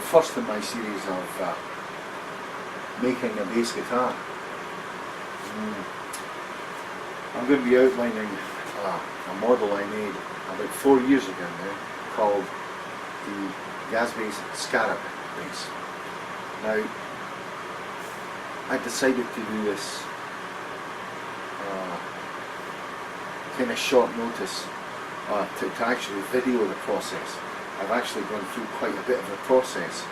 first in my series of making a bass guitar. I'm going to be outlining a model I made about 4 years ago now called the Gazzbass Scarab bass. Now, I decided to do this kind of short notice to actually video the process. I've actually gone through quite a bit of the process,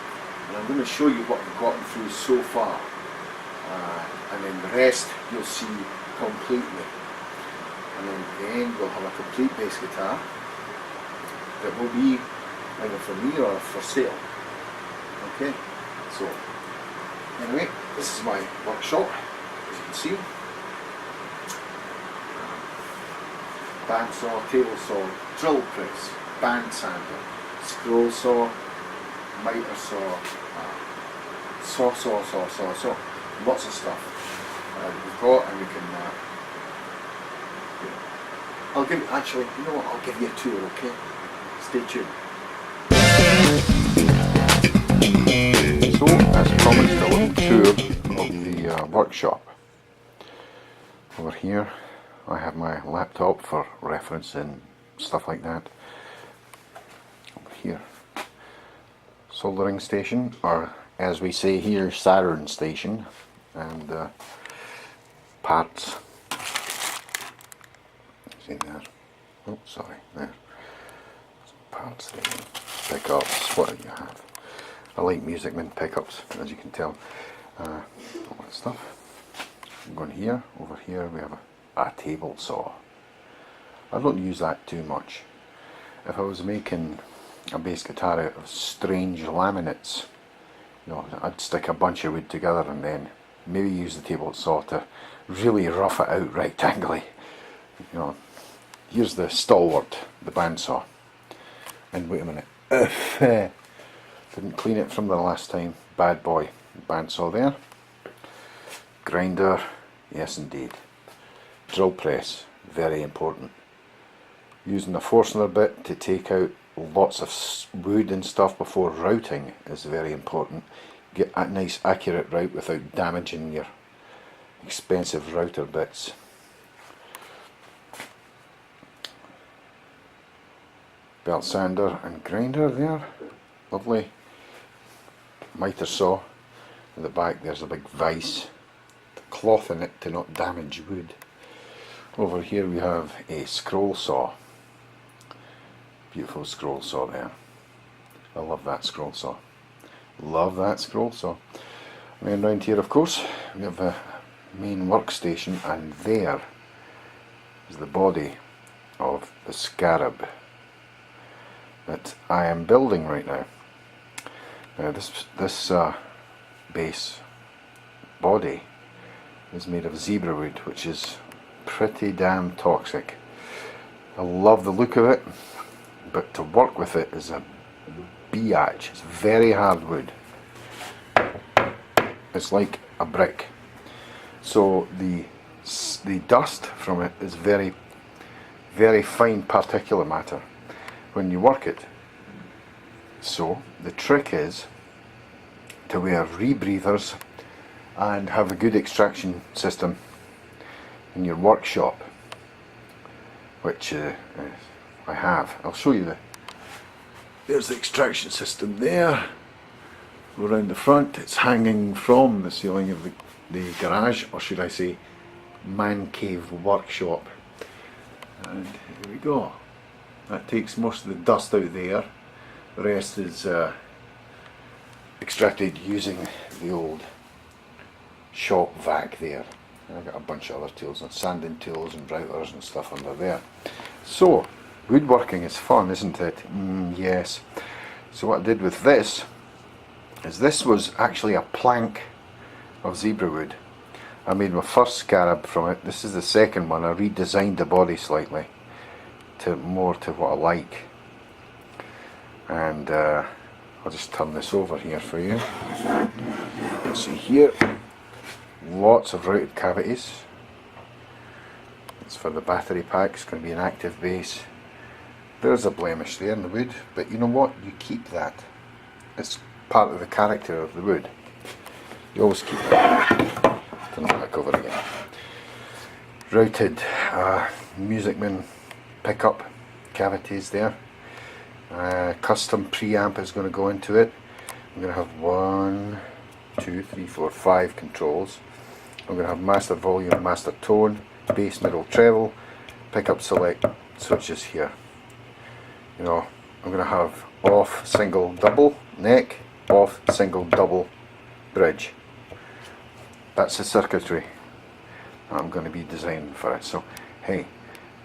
and I'm going to show you what I've gotten through so far, and then the rest you'll see completely. And then at the end we'll have a complete bass guitar that will be either for me or for sale. Okay, so anyway, this is my workshop, as you can see. Bandsaw, table saw, drill press, band sander, scroll saw, miter saw, saw, lots of stuff we've got, and we can I'll give you, actually, you know what, I'll give you a tour, okay? Stay tuned. So, as promised, a little tour of the workshop. Over here I have my laptop for reference and stuff like that. Over here, soldering station, or as we say here, soldering station, and parts. See there? Oh, sorry, there. Parts there. Pickups, what do you have? I like Musicman pickups, as you can tell. All that stuff. I'm going here. Over here we have a table saw. I don't use that too much. If I was making a bass guitar out of strange laminates, you know, I'd stick a bunch of wood together and then maybe use the table saw to really rough it out rectangly. You know, here's the stalwart, the bandsaw. And wait a minute, didn't clean it from the last time. Bad boy, bandsaw there. Grinder, yes indeed. Drill press, very important. Using a Forstner bit to take out lots of wood and stuff before routing is very important. Get a nice accurate route without damaging your expensive router bits. Belt sander and grinder there, lovely. Miter saw, at the back there's a big vise, the cloth in it to not damage wood. Over here we have a scroll saw, beautiful scroll saw there. I love that scroll saw, love that scroll saw. And then round here of course we have a main workstation, and there is the body of the Scarab that I am building right now. Now this bass body is made of zebra wood, which is pretty damn toxic. I love the look of it, but to work with it is a biatch. It's very hard wood. It's like a brick. So the dust from it is very, very fine particulate matter when you work it. So the trick is to wear rebreathers and have a good extraction system in your workshop, which I have. I'll show you there's the extraction system there. Go around the front. It's hanging from the ceiling of the garage, or should I say man cave workshop, and here we go. That takes most of the dust out there. The rest is extracted using the old shop vac there. I've got a bunch of other tools, and sanding tools and routers and stuff under there. So, woodworking is fun, isn't it? Yes. So what I did with this is, this was actually a plank of zebra wood. I made my first Scarab from it. This is the second one. I redesigned the body slightly to more to what I like, and I'll just turn this over here for you. You'll see here lots of routed cavities. It's for the battery pack. It's going to be an active base. There's a blemish there in the wood, but you know what, you keep that. It's part of the character of the wood. You always keep that. Turn it back over again. Routed Musicman pickup cavities there. Custom preamp is going to go into it. I'm going to have 1, 2, 3, 4, 5 controls. I'm going to have master volume, master tone, bass, middle, treble, pickup select switches here. You know, I'm going to have off, single, double neck, off, single, double bridge. That's the circuitry I'm going to be designing for it. So hey,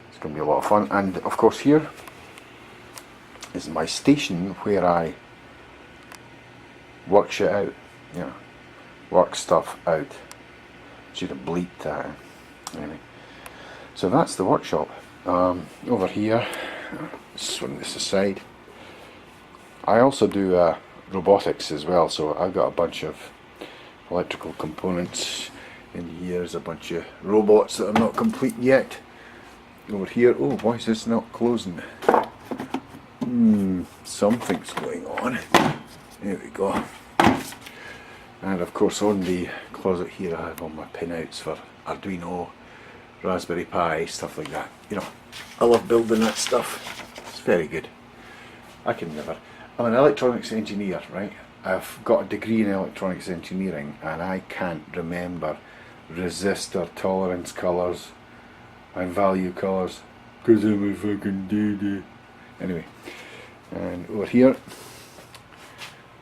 it's going to be a lot of fun. And of course here is my station where I work shit out, you know, work stuff out. Should have bleeped that. Anyway, so that's the workshop. Over here, swing this aside. I also do robotics as well, so I've got a bunch of electrical components. In here is a bunch of robots that are not complete yet. Over here, oh, why is this not closing? Something's going on. There we go. And of course on the closet here I have all my pinouts for Arduino, Raspberry Pi, stuff like that. You know, I love building that stuff. It's very good. I'm an electronics engineer, right? I've got a degree in electronics engineering and I can't remember resistor tolerance colours and value colours because I'm a fucking doo-doo. Anyway, and over here,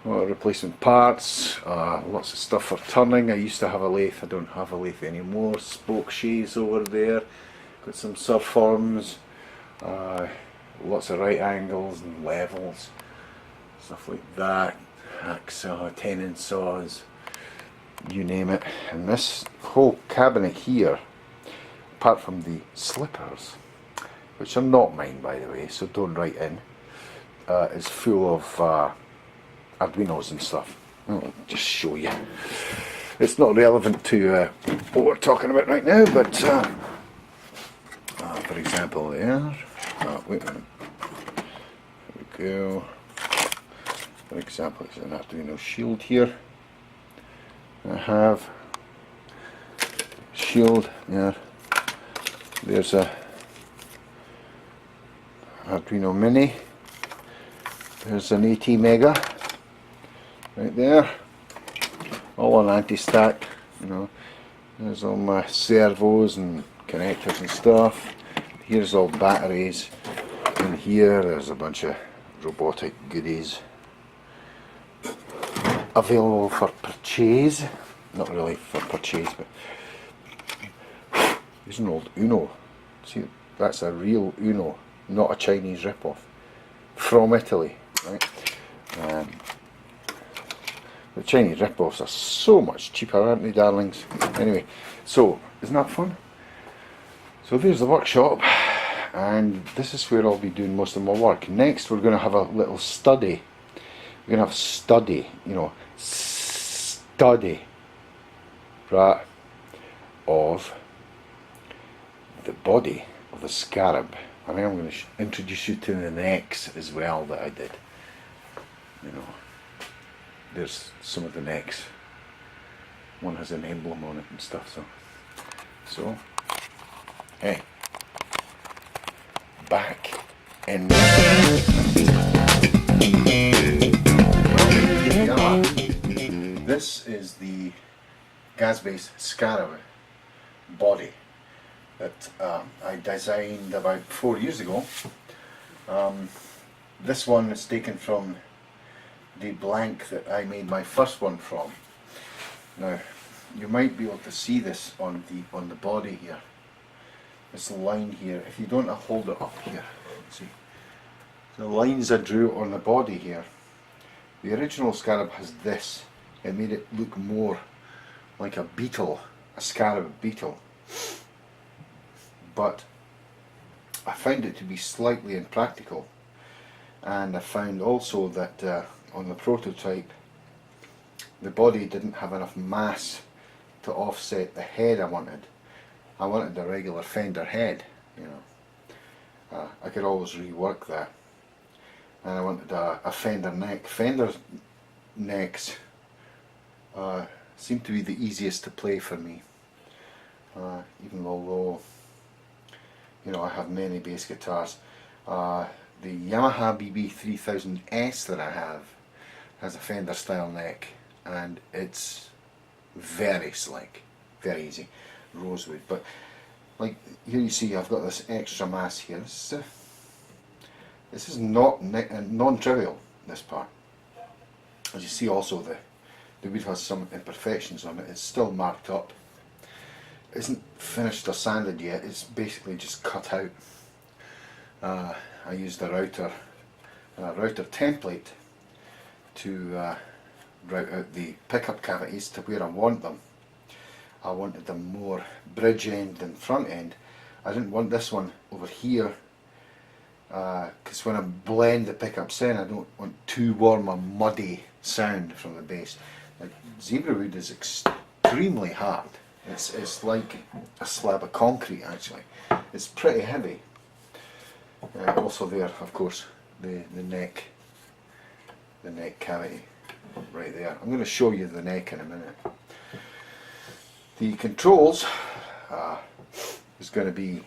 a lot of replacement parts, lots of stuff for turning. I used to have a lathe, I don't have a lathe anymore. Spoke shays over there, got some surforms, lots of right angles and levels, stuff like that, hacksaw, tenon saws, you name it. And this whole cabinet here, apart from the slippers, which are not mine by the way, so don't write in, is full of Arduinos and stuff. I'll just show you. It's not relevant to what we're talking about right now, but for example there, wait a minute, there we go. For example, it's an Arduino shield here. I have shield there. There's a Arduino Mini. There's an AT Mega right there, all on anti-stack. You know, there's all my servos and connectors and stuff. Here's all batteries. In here there's a bunch of robotic goodies available for purchase. Not really for purchase, but here's an old Uno. See, that's a real Uno, not a Chinese rip-off, from Italy, right? The Chinese rip-offs are so much cheaper, aren't they, darlings? Anyway, so isn't that fun? So there's the workshop, and this is where I'll be doing most of my work. Next we're going to have a little study. We're going to have study, you know, study, right, of the body of the Scarab. I think I'm going to introduce you to the necks as well that I did. You know, there's some of the necks. One has an emblem on it and stuff. So, hey, back in. This is the Gazzbass Scarab body that I designed about 4 years ago. This one is taken from the blank that I made my first one from. Now you might be able to see this on the body here. This line here, if you don't, I'll hold it up here. See, the lines I drew on the body here. The original Scarab has this. It made it look more like a beetle, a scarab beetle. But I found it to be slightly impractical, and I found also that on the prototype the body didn't have enough mass to offset the head I wanted. I wanted a regular fender head, you know. I could always rework that. And I wanted a fender neck. Fenders necks seem to be the easiest to play for me, even although, you know, I have many bass guitars. The Yamaha BB3000S that I have has a Fender style neck, and it's very slick, very easy, rosewood. But like here you see I've got this extra mass here. This is not non-trivial, this part. As you see also the wood has some imperfections on it. It's still marked up. It isn't finished or sanded yet, it's basically just cut out. I used a router template to route out the pickup cavities to where I want them. I wanted them more bridge end than front end. I didn't want this one over here because when I blend the pickups in, I don't want too warm a muddy sound from the bass. Like, zebra wood is extremely hard. It's like a slab of concrete actually. It's pretty heavy. Also there, of course, the neck cavity right there. I'm going to show you the neck in a minute. The controls is going to be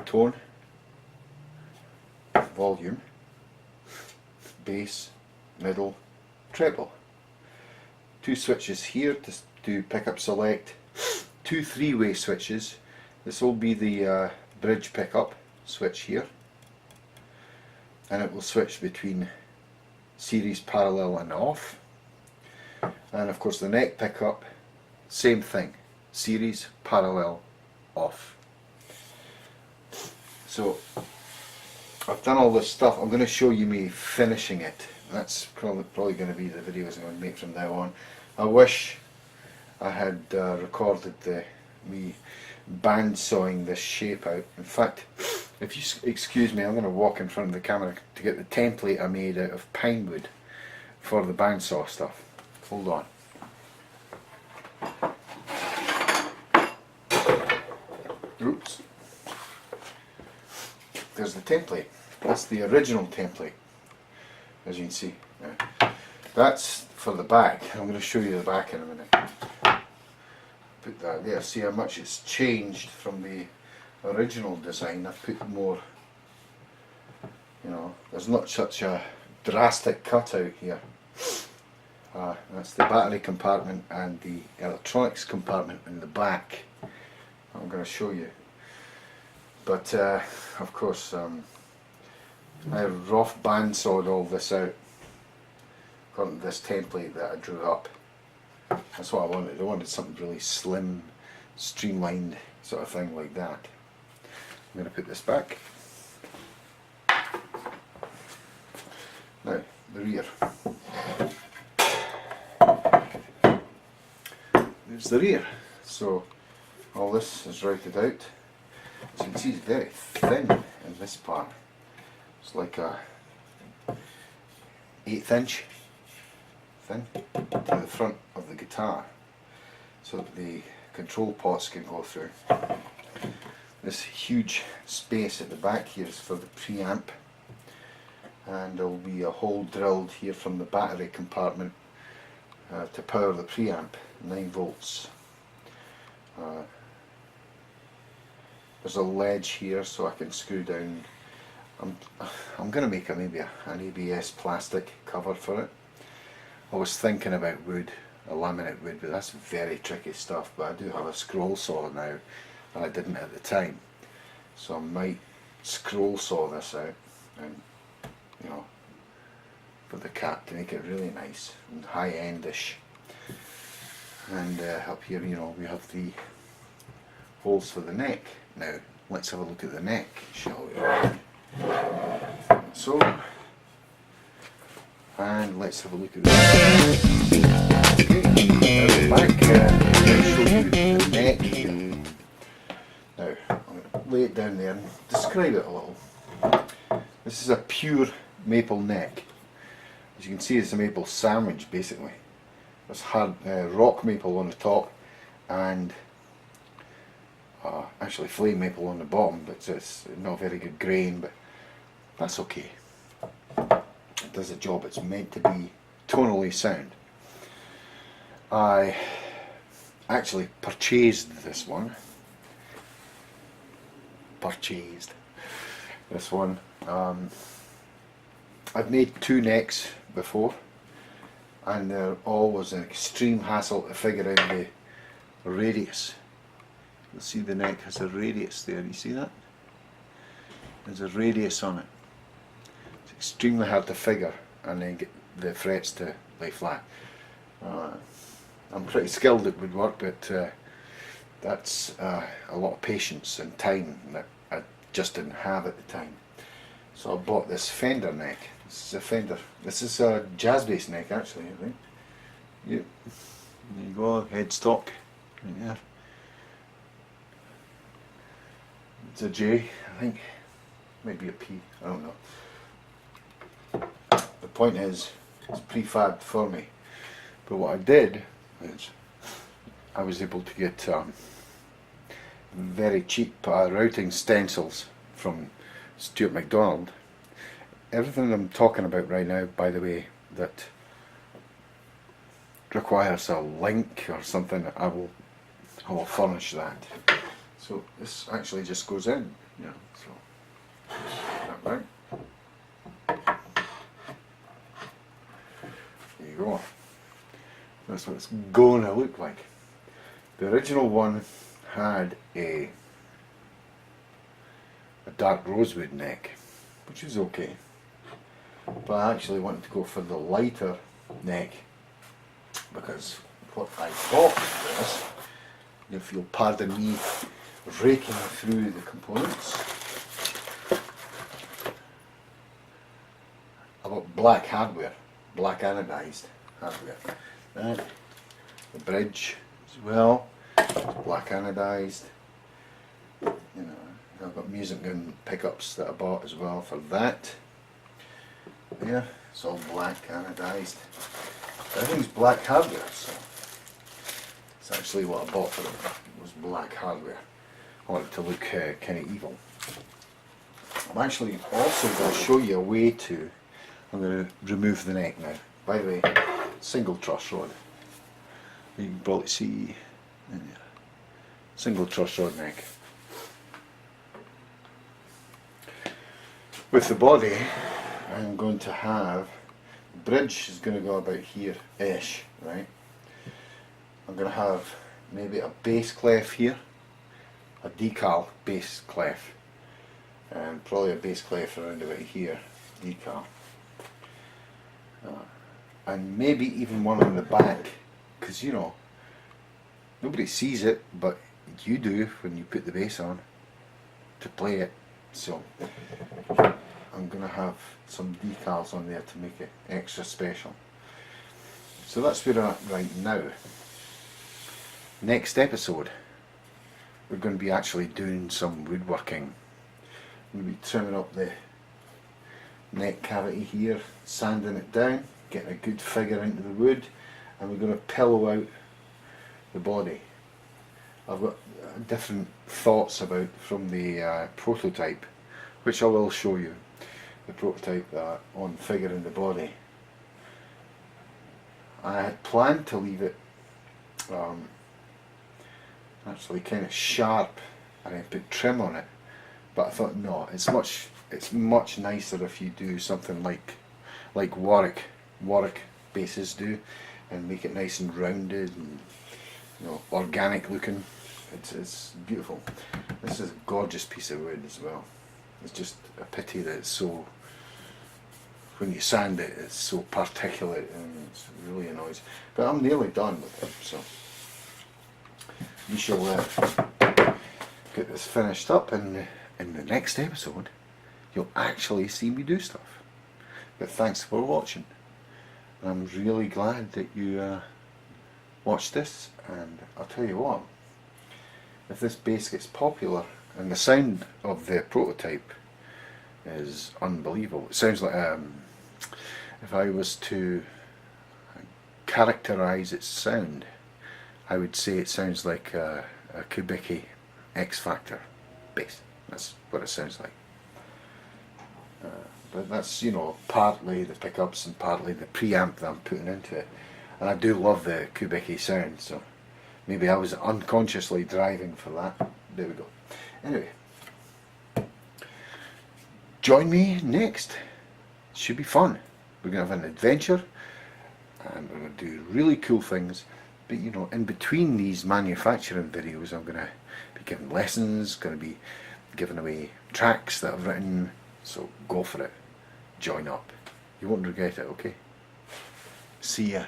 tone, volume, bass, middle, treble. 2 switches here to do pickup select, 2 3-way switches. This will be the bridge pickup switch here, and it will switch between series, parallel and off. And of course the neck pickup, same thing, series, parallel, off. So I've done all this stuff. I'm going to show you me finishing it. That's probably going to be the videos I'm going to make from now on. I wish I had recorded me bandsawing this shape out. In fact, if you excuse me, I'm going to walk in front of the camera to get the template I made out of pine wood for the bandsaw stuff. Hold on. Oops. There's the template. That's the original template, as you can see. Now, that's for the back. I'm going to show you the back in a minute. Put that there. See how much it's changed from the original design. I've put more, you know, there's not such a drastic cutout here. That's the battery compartment and the electronics compartment in the back. I'm going to show you. But of course, I rough bandsawed all this out according to this template that I drew up. That's what I wanted. I wanted something really slim, streamlined sort of thing like that. I'm going to put this back. Now, the rear. There's the rear. So all this is routed out. As you can see, it's very thin in this part. It's like a 1/8 inch thin to the front of the guitar, so that the control pots can go through. This huge space at the back here is for the preamp, and there will be a hole drilled here from the battery compartment to power the preamp, 9 volts. There's a ledge here so I can screw down. I'm going to make maybe an ABS plastic cover for it. I was thinking about wood, a laminate wood, but that's very tricky stuff. But I do have a scroll saw now, and I didn't at the time, so I might scroll saw this out, and you know, for the cat to make it really nice and high-endish. And up here, you know, we have the holes for the neck. Now let's have a look at the neck, shall we? So, and let's have a look at the back. Okay, now the back, let's show you the neck here. Now, I'm going to lay it down there and describe it a little. This is a pure maple neck. As you can see, it's a maple sandwich basically. There's hard rock maple on the top and actually flame maple on the bottom, but it's not very good grain, but that's okay. does the job it's meant to be, tonally sound. I actually purchased this one. I've made 2 necks before, and they're always an extreme hassle to figure out the radius. You'll see the neck has a radius there, you see that? There's a radius on it. It's extremely hard to figure and then get the frets to lay flat. I'm pretty skilled at woodwork, but that's a lot of patience and time that I just didn't have at the time. So I bought this fender neck. This is a Gazzbass neck actually, I think. Yep. There you go, headstock right there. It's a J, I think. Maybe a P, I don't know. The point is, it's prefabbed for me. But what I did is, I was able to get very cheap routing stencils from Stuart McDonald. Everything I'm talking about right now, by the way, that requires a link or something, I will furnish that. So this actually just goes in, yeah. So that right. There you go. That's what it's going to look like. The original one had a dark rosewood neck, which is okay. But I actually wanted to go for the lighter neck because what I bought was this. If you'll pardon me raking through the components. I bought black hardware, black anodized hardware. That, the bridge as well, black anodized. You know, I've got music gun pickups that I bought as well for that. There, it's all black anodized. Everything's black hardware, so it's actually what I bought for it, was black hardware. I want it to look kind of evil. I'm actually also going to show you a way to, I'm going to remove the neck now. By the way, single truss rod. You can probably see, single truss rod neck. With the body, I'm going to have, the bridge is going to go about here-ish, right? I'm going to have maybe a base clef here, a decal base clef, and probably a base clef around about here, decal. And maybe even one on the back, because you know, nobody sees it, but you do when you put the bass on to play it. So I'm going to have some decals on there to make it extra special. So that's where I'm at right now. Next episode, we're going to be actually doing some woodworking. We'll be trimming up the neck cavity here, sanding it down, getting a good figure into the wood, and we're going to pillow out the body. I've got different thoughts about from the prototype, which I will show you. The prototype on figuring the body. I had planned to leave it actually kind of sharp and then put trim on it, but I thought no, it's much nicer if you do something like Warwick bases do, and make it nice and rounded and, you know, organic looking. It's beautiful. This is a gorgeous piece of wood as well. It's just a pity that it's so, when you sand it, it's so particulate and it's really annoys. But I'm nearly done with it, so we shall get this finished up, and in the next episode you'll actually see me do stuff. But thanks for watching. I'm really glad that you watched this, and I'll tell you what, if this bass gets popular, and the sound of the prototype is unbelievable. It sounds like, if I was to characterize its sound, I would say it sounds like a Kubicki X Factor bass. That's what it sounds like. but that's, you know, partly the pickups and partly the preamp that I'm putting into it. And I do love the Kubicki sound, so maybe I was unconsciously driving for that. There we go. Anyway, join me next. It should be fun. We're going to have an adventure and we're going to do really cool things. But you know, in between these manufacturing videos, I'm going to be giving lessons, going to be giving away tracks that I've written. So go for it. Join up. You won't regret it, okay? See ya.